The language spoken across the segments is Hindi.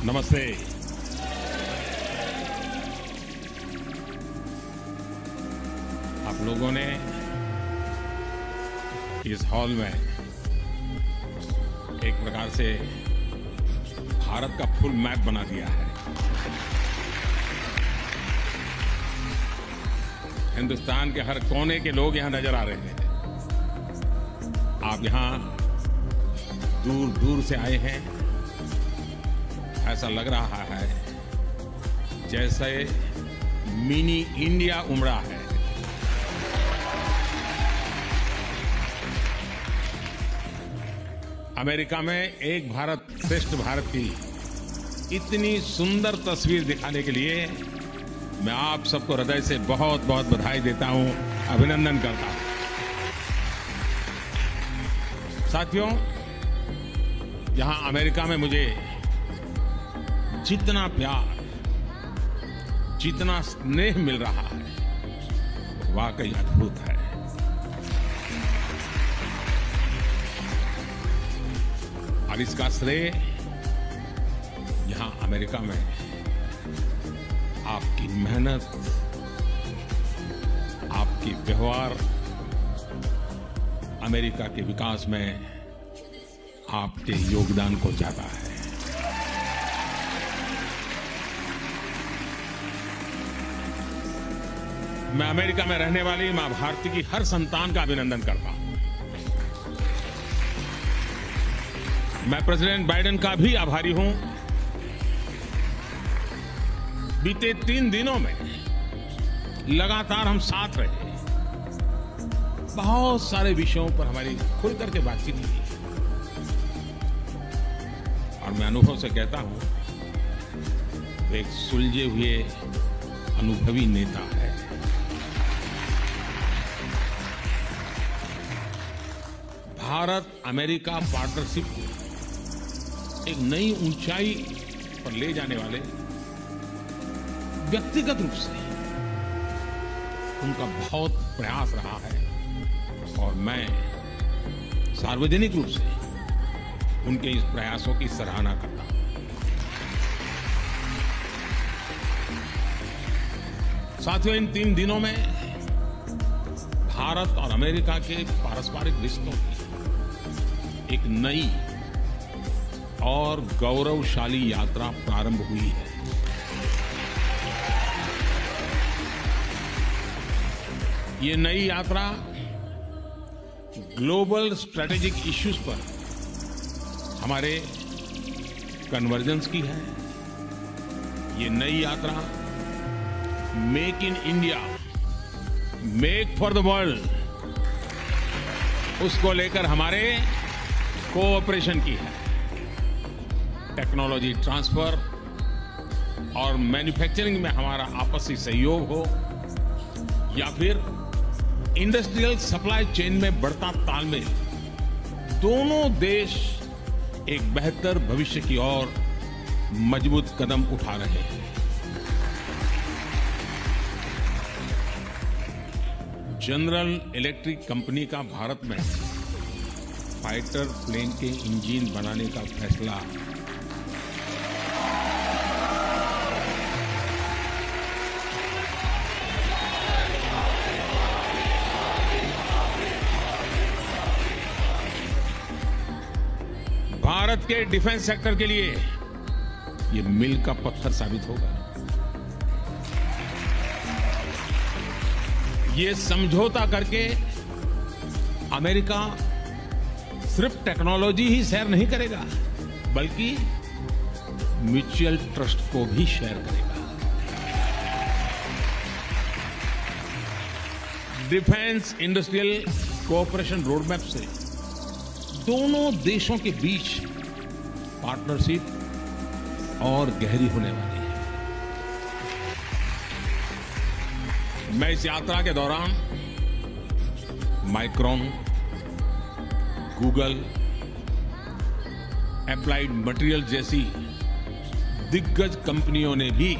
नमस्ते। आप लोगों ने इस हॉल में एक प्रकार से भारत का फुल मैप बना दिया है। हिंदुस्तान के हर कोने के लोग यहां नजर आ रहे हैं। आप यहां दूर दूर से आए हैं। ऐसा लग रहा है जैसे मिनी इंडिया उमड़ा है। अमेरिका में एक भारत श्रेष्ठ भारत की इतनी सुंदर तस्वीर दिखाने के लिए मैं आप सबको हृदय से बहुत बहुत बधाई देता हूं, अभिनंदन करता हूं। साथियों, यहां अमेरिका में मुझे जितना प्यार, जितना स्नेह मिल रहा है, वाकई अद्भुत है। और इसका श्रेय यहां अमेरिका में आपकी मेहनत, आपकी व्यवहार, अमेरिका के विकास में आपके योगदान को जाता है। मैं अमेरिका में रहने वाली मां भारती की हर संतान का अभिनंदन करता हूं। मैं प्रेसिडेंट बाइडेन का भी आभारी हूं। बीते 3 दिनों में लगातार हम साथ रहे। बहुत सारे विषयों पर हमारी खुल करके बातचीत हुई और मैं अनुभव से कहता हूं, वो एक सुलझे हुए अनुभवी नेता है। भारत अमेरिका पार्टनरशिप को एक नई ऊंचाई पर ले जाने वाले व्यक्तिगत रूप से उनका बहुत प्रयास रहा है और मैं सार्वजनिक रूप से उनके इस प्रयासों की सराहना करता हूं। साथियों, इन 3 दिनों में भारत और अमेरिका के पारस्परिक रिश्तों की एक नई और गौरवशाली यात्रा प्रारंभ हुई है। ये नई यात्रा ग्लोबल स्ट्रैटेजिक इश्यूज पर हमारे कन्वर्जेंस की है। ये नई यात्रा make in India, make for the world, उसको लेकर हमारे कोऑपरेशन की है। टेक्नोलॉजी ट्रांसफर और मैन्युफैक्चरिंग में हमारा आपसी सहयोग हो या फिर इंडस्ट्रियल सप्लाई चेन में बढ़ता तालमेल, दोनों देश एक बेहतर भविष्य की ओर मजबूत कदम उठा रहे हैं। जनरल इलेक्ट्रिक कंपनी का भारत में फाइटर प्लेन के इंजन बनाने का फैसला भारत के डिफेंस सेक्टर के लिए ये मील का पत्थर साबित होगा। ये समझौता करके अमेरिका सिर्फ टेक्नोलॉजी ही शेयर नहीं करेगा, बल्कि म्यूचुअल ट्रस्ट को भी शेयर करेगा। डिफेंस इंडस्ट्रियल कोऑपरेशन रोडमैप से दोनों देशों के बीच पार्टनरशिप और गहरी होने वाली है। मैं इस यात्रा के दौरान माइक्रॉन, गूगल, एप्लाइड मटेरियल जैसी दिग्गज कंपनियों ने भी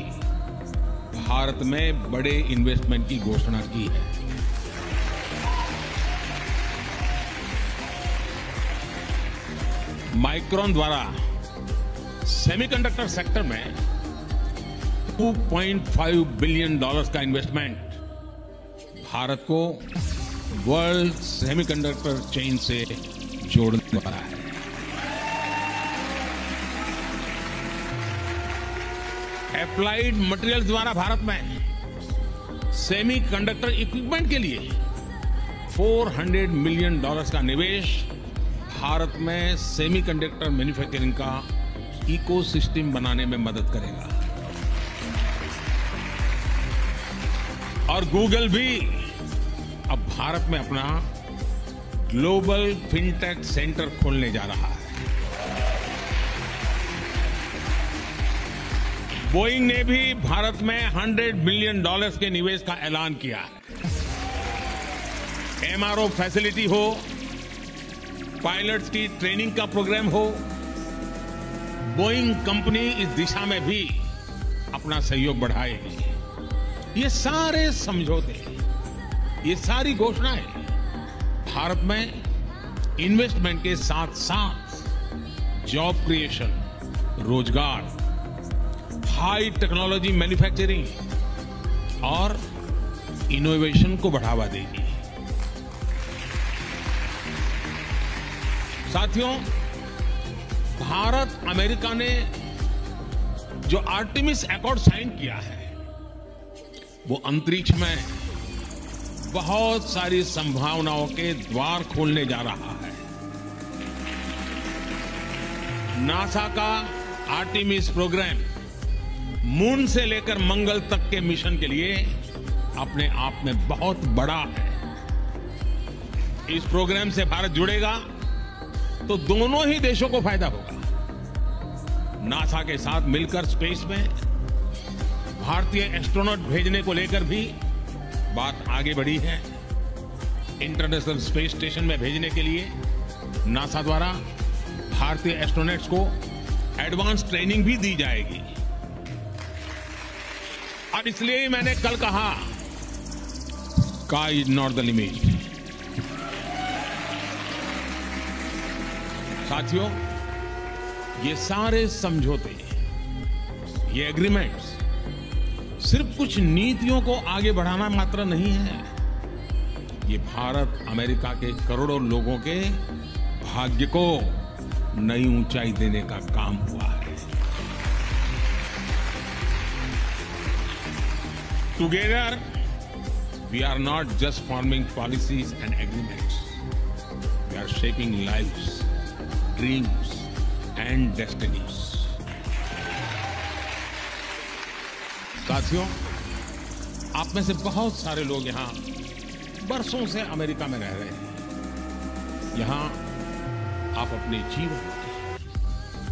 भारत में बड़े इन्वेस्टमेंट की घोषणा की है। माइक्रॉन द्वारा सेमीकंडक्टर सेक्टर में $2.5 बिलियन का इन्वेस्टमेंट भारत को वर्ल्ड सेमीकंडक्टर चेन से जोड़ने वाला है। एप्लाइड मटेरियल्स द्वारा भारत में सेमीकंडक्टर इक्विपमेंट के लिए $400 मिलियन का निवेश भारत में सेमीकंडक्टर मैन्युफैक्चरिंग का इकोसिस्टम बनाने में मदद करेगा। और गूगल भी अब भारत में अपना ग्लोबल फिनटेक सेंटर खोलने जा रहा है। बोइंग ने भी भारत में $100 बिलियन के निवेश का ऐलान किया है। एमआरओ फैसिलिटी हो, पायलट्स की ट्रेनिंग का प्रोग्राम हो, बोइंग कंपनी इस दिशा में भी अपना सहयोग बढ़ाएगी। ये सारे समझौते, ये सारी घोषणाएं भारत में इन्वेस्टमेंट के साथ साथ जॉब क्रिएशन, रोजगार, हाई टेक्नोलॉजी मैन्युफैक्चरिंग और इनोवेशन को बढ़ावा देगी। साथियों, भारत अमेरिका ने जो आर्टेमिस अकॉर्ड साइन किया है वो अंतरिक्ष में बहुत सारी संभावनाओं के द्वार खोलने जा रहा है। नासा का आर्टेमिस प्रोग्राम मून से लेकर मंगल तक के मिशन के लिए अपने आप में बहुत बड़ा है। इस प्रोग्राम से भारत जुड़ेगा तो दोनों ही देशों को फायदा होगा। नासा के साथ मिलकर स्पेस में भारतीय एस्ट्रोनॉट भेजने को लेकर भी बात आगे बढ़ी है। इंटरनेशनल स्पेस स्टेशन में भेजने के लिए नासा द्वारा भारतीय एस्ट्रोनॉट्स को एडवांस ट्रेनिंग भी दी जाएगी। और इसलिए ही मैंने कल कहा, sky is not the limit. साथियों, ये सारे समझौते, ये एग्रीमेंट्स सिर्फ कुछ नीतियों को आगे बढ़ाना मात्र नहीं है। ये भारत अमेरिका के करोड़ों लोगों के भाग्य को नई ऊंचाई देने का काम हुआ है। Together we are not just forming policies and agreements, we are shaping lives, dreams and destinies. साथियों, आप में से बहुत सारे लोग यहां बरसों से अमेरिका में रह रहे हैं। यहां आप अपने जीवन,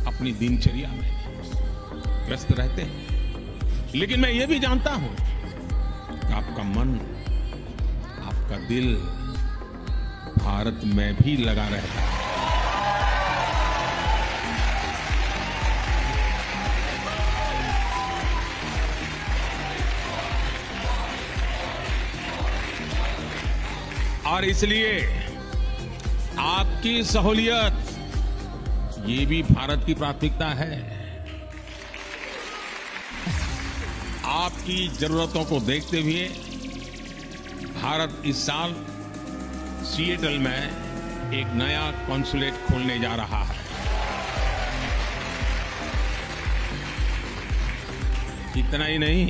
अपनी दिनचर्या में व्यस्त रहते हैं, लेकिन मैं ये भी जानता हूं कि आपका मन, आपका दिल भारत में भी लगा रहता है। और इसलिए आपकी सहूलियत ये भी भारत की प्राथमिकता है। आपकी जरूरतों को देखते हुए भारत इस साल सिएटल में एक नया कॉन्सुलेट खोलने जा रहा है। इतना ही नहीं,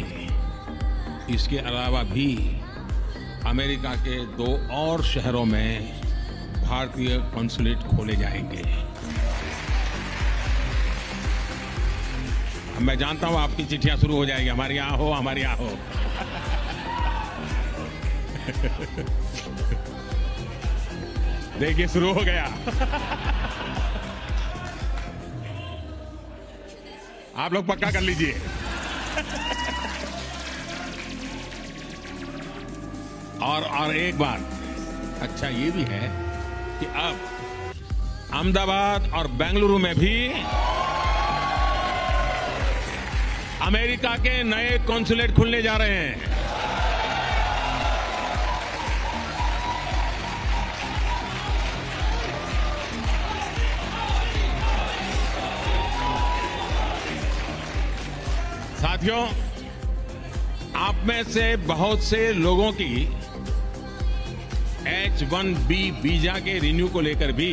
इसके अलावा भी अमेरिका के 2 और शहरों में भारतीय कॉन्सुलेट खोले जाएंगे। मैं जानता हूं आपकी चिट्ठियां शुरू हो जाएगी, हमारे यहां हो, हमारे यहां हो। देखिए, शुरू हो गया। आप लोग पक्का कर लीजिए। और एक बात अच्छा ये भी है कि अब अहमदाबाद और बेंगलुरु में भी अमेरिका के नए कॉन्सुलेट खुलने जा रहे हैं। साथियों, आप में से बहुत से लोगों की H-1B वीजा के रिन्यू को लेकर भी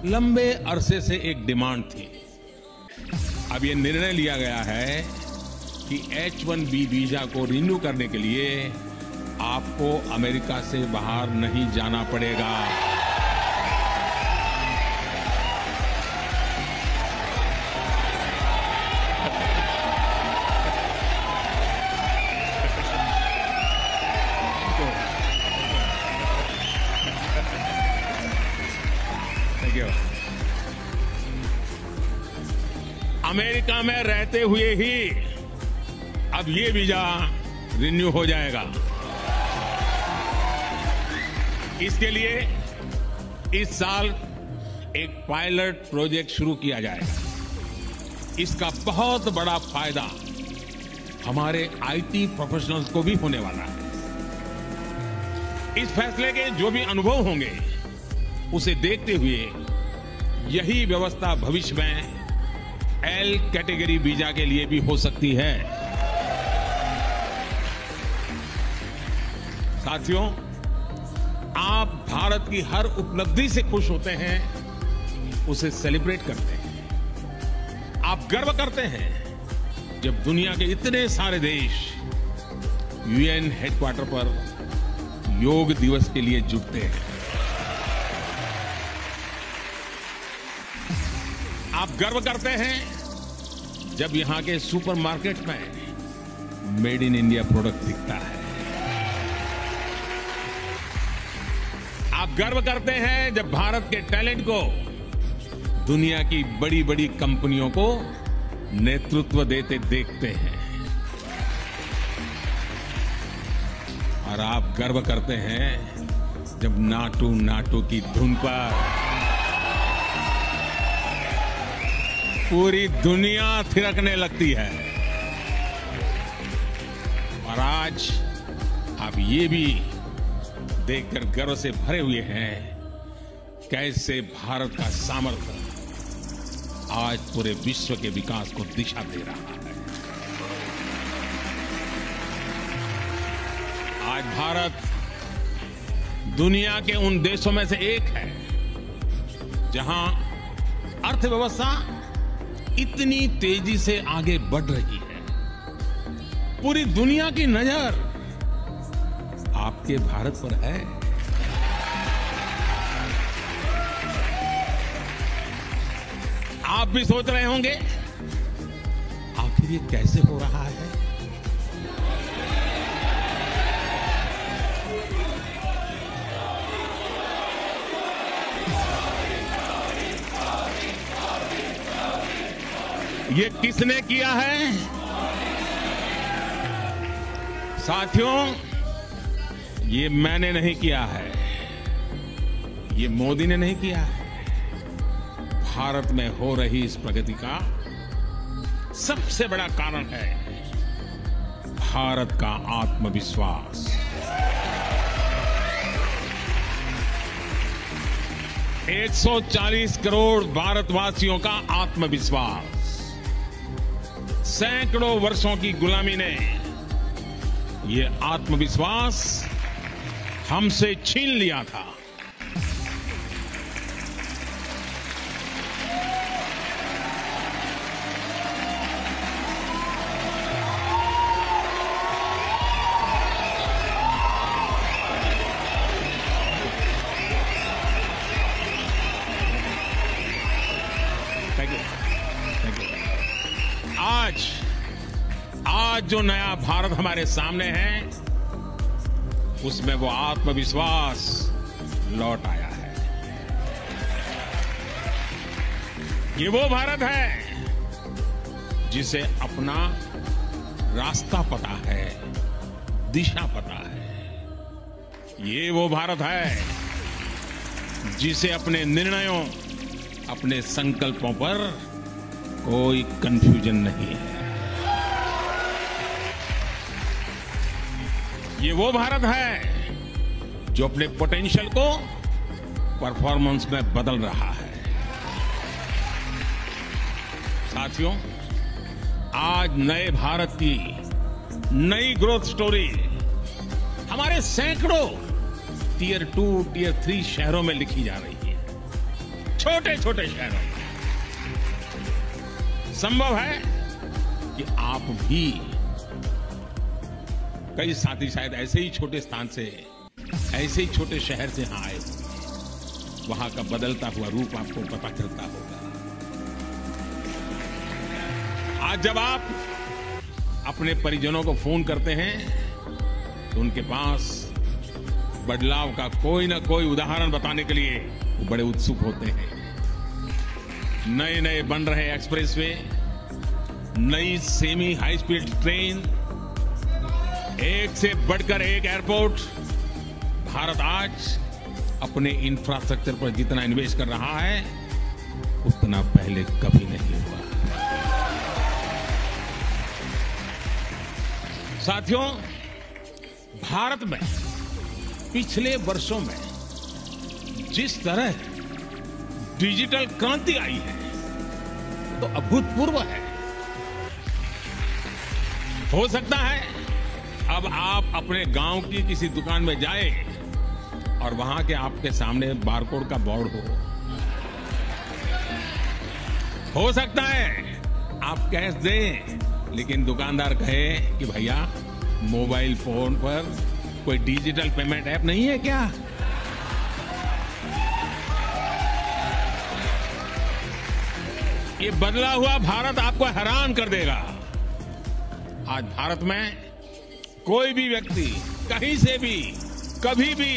लंबे अरसे से एक डिमांड थी। अब ये निर्णय लिया गया है कि H-1B वीजा को रिन्यू करने के लिए आपको अमेरिका से बाहर नहीं जाना पड़ेगा। अमेरिका में रहते हुए ही अब ये वीजा रिन्यू हो जाएगा। इसके लिए इस साल एक पायलट प्रोजेक्ट शुरू किया जाएगा। इसका बहुत बड़ा फायदा हमारे आईटी प्रोफेशनल्स को भी होने वाला है। इस फैसले के जो भी अनुभव होंगे उसे देखते हुए यही व्यवस्था भविष्य में एल कैटेगरी वीजा के लिए भी हो सकती है। साथियों, आप भारत की हर उपलब्धि से खुश होते हैं, उसे सेलिब्रेट करते हैं। आप गर्व करते हैं जब दुनिया के इतने सारे देश यूएन हेडक्वार्टर पर योग दिवस के लिए जुटते हैं। आप गर्व करते हैं जब यहां के सुपरमार्केट में मेड इन इंडिया प्रोडक्ट दिखता है। आप गर्व करते हैं जब भारत के टैलेंट को दुनिया की बड़ी बड़ी कंपनियों को नेतृत्व देते देखते हैं। और आप गर्व करते हैं जब नाटू नाटू की धुन पर पूरी दुनिया थिरकने लगती है। और आज आप ये भी देखकर गर्व से भरे हुए हैं कैसे भारत का सामर्थ्य आज पूरे विश्व के विकास को दिशा दे रहा है। आज भारत दुनिया के उन देशों में से एक है जहां अर्थव्यवस्था इतनी तेजी से आगे बढ़ रही है। पूरी दुनिया की नजर आपके भारत पर है। आप भी सोच रहे होंगे आखिर ये कैसे हो रहा है। ये किसने किया है? साथियों, ये मैंने नहीं किया है, ये मोदी ने नहीं किया है। भारत में हो रही इस प्रगति का सबसे बड़ा कारण है भारत का आत्मविश्वास। एक 140 करोड़ भारतवासियों का आत्मविश्वास। सैकड़ों वर्षों की गुलामी ने ये आत्मविश्वास हमसे छीन लिया था। आज जो नया भारत हमारे सामने है उसमें वो आत्मविश्वास लौट आया है। ये वो भारत है जिसे अपना रास्ता पता है, दिशा पता है। ये वो भारत है जिसे अपने निर्णयों, अपने संकल्पों पर कोई कंफ्यूजन नहीं है। ये वो भारत है जो अपने पोटेंशियल को परफॉर्मेंस में बदल रहा है। साथियों, आज नए भारत की नई ग्रोथ स्टोरी हमारे सैकड़ों टियर 2, टियर 3 शहरों में लिखी जा रही है। छोटे छोटे शहरों में संभव है कि आप भी, कई साथी शायद ऐसे ही छोटे स्थान से, ऐसे ही छोटे शहर से यहां आए, वहां का बदलता हुआ रूप आपको पता चलता होगा। आज जब आप अपने परिजनों को फोन करते हैं तो उनके पास बदलाव का कोई ना कोई उदाहरण बताने के लिए वो बड़े उत्सुक होते हैं। नए नए बन रहे एक्सप्रेसवे, नई सेमी हाई स्पीड ट्रेन, एक से बढ़कर एक एयरपोर्ट। भारत आज अपने इंफ्रास्ट्रक्चर पर जितना इन्वेस्ट कर रहा है उतना पहले कभी नहीं हुआ। साथियों, भारत में पिछले वर्षों में जिस तरह डिजिटल क्रांति आई है तो अभूतपूर्व है। हो सकता है अब आप अपने गांव की किसी दुकान में जाए और वहां के आपके सामने बारकोड का बोर्ड हो सकता है आप कैश दें लेकिन दुकानदार कहे कि भैया मोबाइल फोन पर कोई डिजिटल पेमेंट ऐप नहीं है क्या? ये बदला हुआ भारत आपको हैरान कर देगा। आज भारत में कोई भी व्यक्ति कहीं से भी कभी भी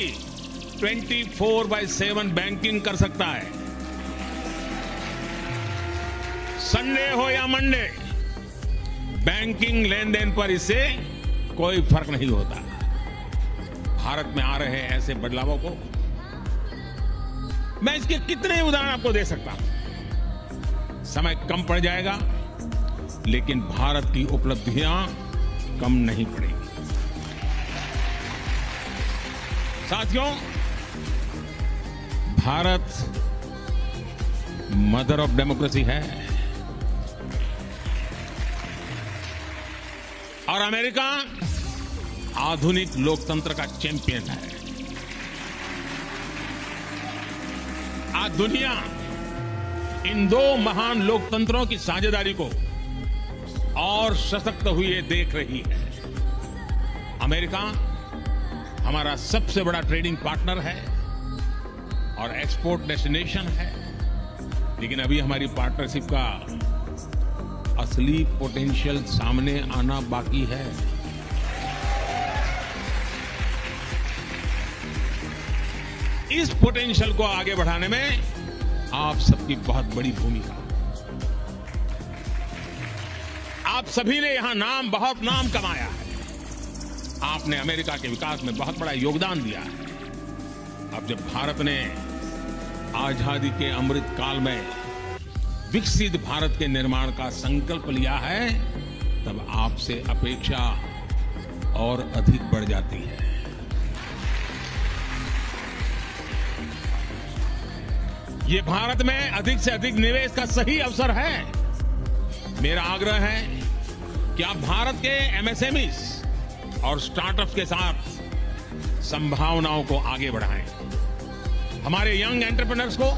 24/7 बैंकिंग कर सकता है। संडे हो या मंडे, बैंकिंग लेन देन पर इससे कोई फर्क नहीं होता। भारत में आ रहे ऐसे बदलावों को मैं इसके कितने उदाहरण आपको दे सकता हूं। समय कम पड़ जाएगा लेकिन भारत की उपलब्धियां कम नहीं पड़ेगी। साथियों, भारत मदर ऑफ डेमोक्रेसी है और अमेरिका आधुनिक लोकतंत्र का चैंपियन है। आज दुनिया इन दो महान लोकतंत्रों की साझेदारी को और सशक्त हुए देख रही है। अमेरिका हमारा सबसे बड़ा ट्रेडिंग पार्टनर है और एक्सपोर्ट डेस्टिनेशन है, लेकिन अभी हमारी पार्टनरशिप का असली पोटेंशियल सामने आना बाकी है। इस पोटेंशियल को आगे बढ़ाने में आप सबकी बहुत बड़ी भूमिका। आप सभी ने यहां बहुत नाम कमाया है। आपने अमेरिका के विकास में बहुत बड़ा योगदान दिया है। अब जब भारत ने आजादी के अमृत काल में विकसित भारत के निर्माण का संकल्प लिया है, तब आपसे अपेक्षा और अधिक बढ़ जाती है। ये भारत में अधिक से अधिक निवेश का सही अवसर है। मेरा आग्रह है कि आप भारत के एमएसएमईज और स्टार्टअप्स के साथ संभावनाओं को आगे बढ़ाएं। हमारे यंग एंटरप्रेन्योर्स को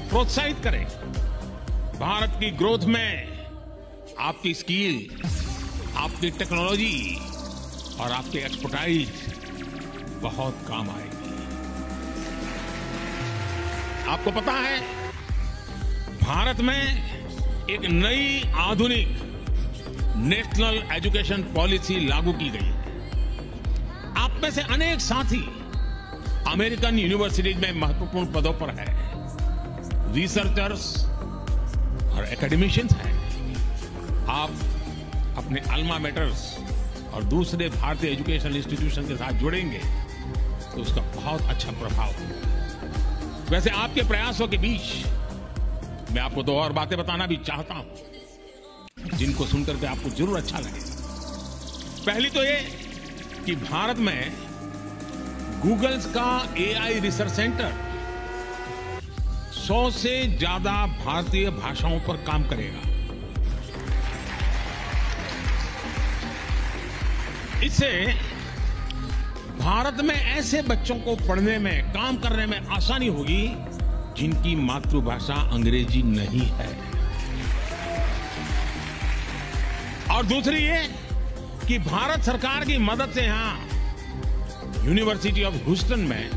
प्रोत्साहित करें। भारत की ग्रोथ में आपकी स्किल, आपकी टेक्नोलॉजी और आपकी एक्सपर्टाइज बहुत काम आएगी। आपको पता है, भारत में एक नई आधुनिक नेशनल एजुकेशन पॉलिसी लागू की गई है। आप में से अनेक साथी अमेरिकन यूनिवर्सिटीज में महत्वपूर्ण पदों पर हैं, रिसर्चर्स और एकेडमिशियंस हैं। आप अपने अल्मा मेटर्स और दूसरे भारतीय एजुकेशन इंस्टीट्यूशन के साथ जुड़ेंगे तो उसका बहुत अच्छा प्रभाव होगा। वैसे आपके प्रयासों के बीच मैं आपको दो और बातें बताना भी चाहता हूं जिनको सुनकर के आपको जरूर अच्छा लगेगा। पहली तो ये कि भारत में गूगल्स का एआई रिसर्च सेंटर 100 से ज्यादा भारतीय भाषाओं पर काम करेगा। इससे भारत में ऐसे बच्चों को पढ़ने में, काम करने में आसानी होगी जिनकी मातृभाषा अंग्रेजी नहीं है। और दूसरी ये कि भारत सरकार की मदद से यहां यूनिवर्सिटी ऑफ ह्यूस्टन में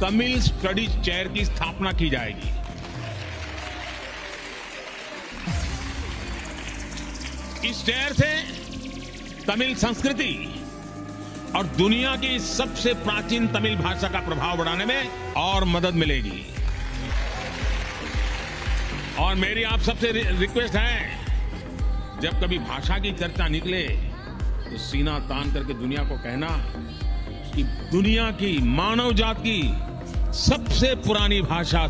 तमिल स्टडीज चेयर की स्थापना की जाएगी। इस चेयर से तमिल संस्कृति और दुनिया की सबसे प्राचीन तमिल भाषा का प्रभाव बढ़ाने में और मदद मिलेगी। और मेरी आप सबसे रिक्वेस्ट है, जब कभी भाषा की चर्चा निकले तो सीना तान करके दुनिया को कहना कि दुनिया की, मानव जात की सबसे पुरानी भाषा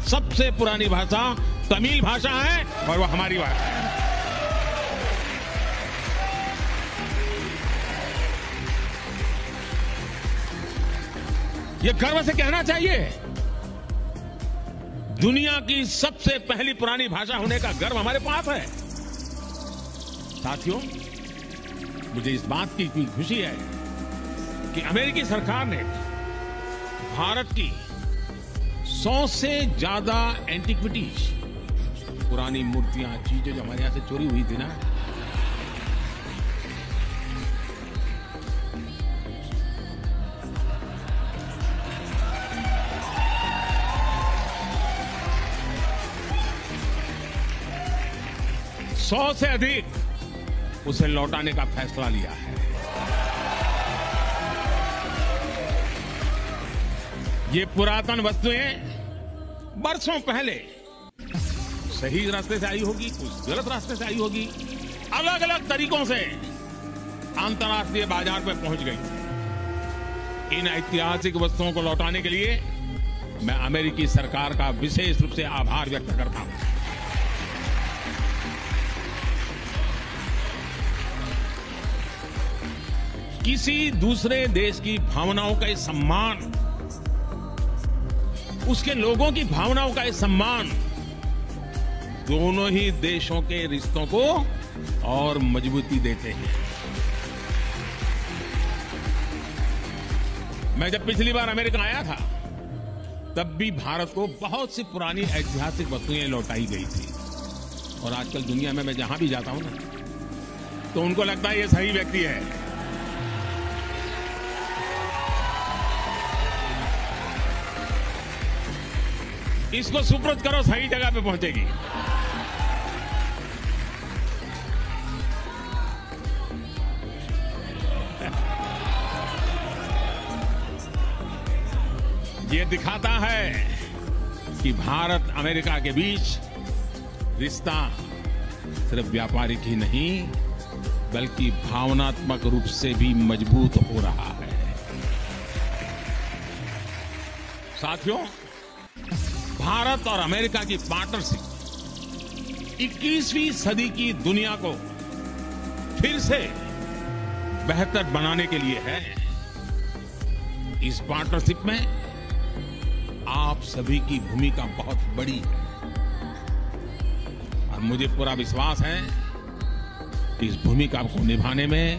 तमिल भाषा है और वो हमारी भाषा है। ये गर्व से कहना चाहिए, दुनिया की सबसे पहली पुरानी भाषा होने का गर्व हमारे पास है। साथियों, मुझे इस बात की खुशी है कि अमेरिकी सरकार ने भारत की 100 से ज्यादा एंटिक्विटीज, पुरानी मूर्तियां, चीजें जो हमारे यहां से चोरी हुई थी ना, सौ से अधिक उसे लौटाने का फैसला लिया है। ये पुरातन वस्तुएं बरसों पहले सही रास्ते से आई होगी, कुछ गलत रास्ते से आई होगी, अलग अलग तरीकों से अंतर्राष्ट्रीय बाजार पर पहुंच गई। इन ऐतिहासिक वस्तुओं को लौटाने के लिए मैं अमेरिकी सरकार का विशेष रूप से आभार व्यक्त करता हूं। किसी दूसरे देश की भावनाओं का सम्मान, उसके लोगों की भावनाओं का सम्मान दोनों ही देशों के रिश्तों को और मजबूती देते हैं। मैं जब पिछली बार अमेरिका आया था तब भी भारत को बहुत सी पुरानी ऐतिहासिक वस्तुएं लौटाई गई थी। और आजकल दुनिया में मैं जहां भी जाता हूं ना, तो उनको लगता है ये सही व्यक्ति है। इसको सुपुर्द करो, सही जगह पे पहुंचेगी। ये दिखाता है कि भारत अमेरिका के बीच रिश्ता सिर्फ व्यापारिक ही नहीं बल्कि भावनात्मक रूप से भी मजबूत हो रहा है। साथियों, भारत और अमेरिका की पार्टनरशिप 21वीं सदी की दुनिया को फिर से बेहतर बनाने के लिए है। इस पार्टनरशिप में आप सभी की भूमिका बहुत बड़ी है और मुझे पूरा विश्वास है कि इस भूमिका को निभाने में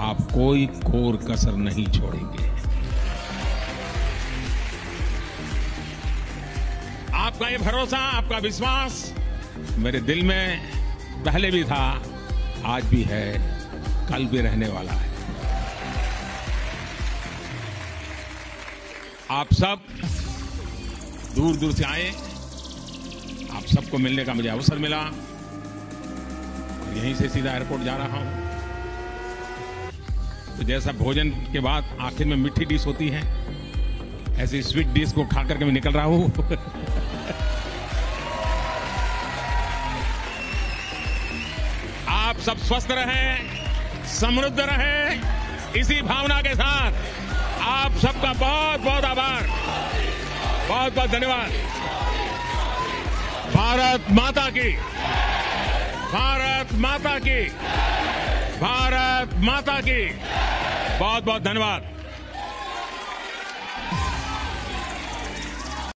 आप कोई कोर कसर नहीं छोड़ेंगे। आपका ये भरोसा, आपका विश्वास मेरे दिल में पहले भी था, आज भी है, कल भी रहने वाला है। आप सब दूर दूर से आए, आप सबको मिलने का मुझे अवसर मिला और यहीं से सीधा एयरपोर्ट जा रहा हूं। तो जैसा भोजन के बाद आखिर में मीठी डिश होती है, ऐसी स्वीट डिश को खा करके मैं निकल रहा हूं। आप सब स्वस्थ रहें, समृद्ध रहें, इसी भावना के साथ आप सबका बहुत बहुत आभार, बहुत बहुत धन्यवाद। भारत माता की, भारत माता की, भारत माता की, बहुत बहुत धन्यवाद।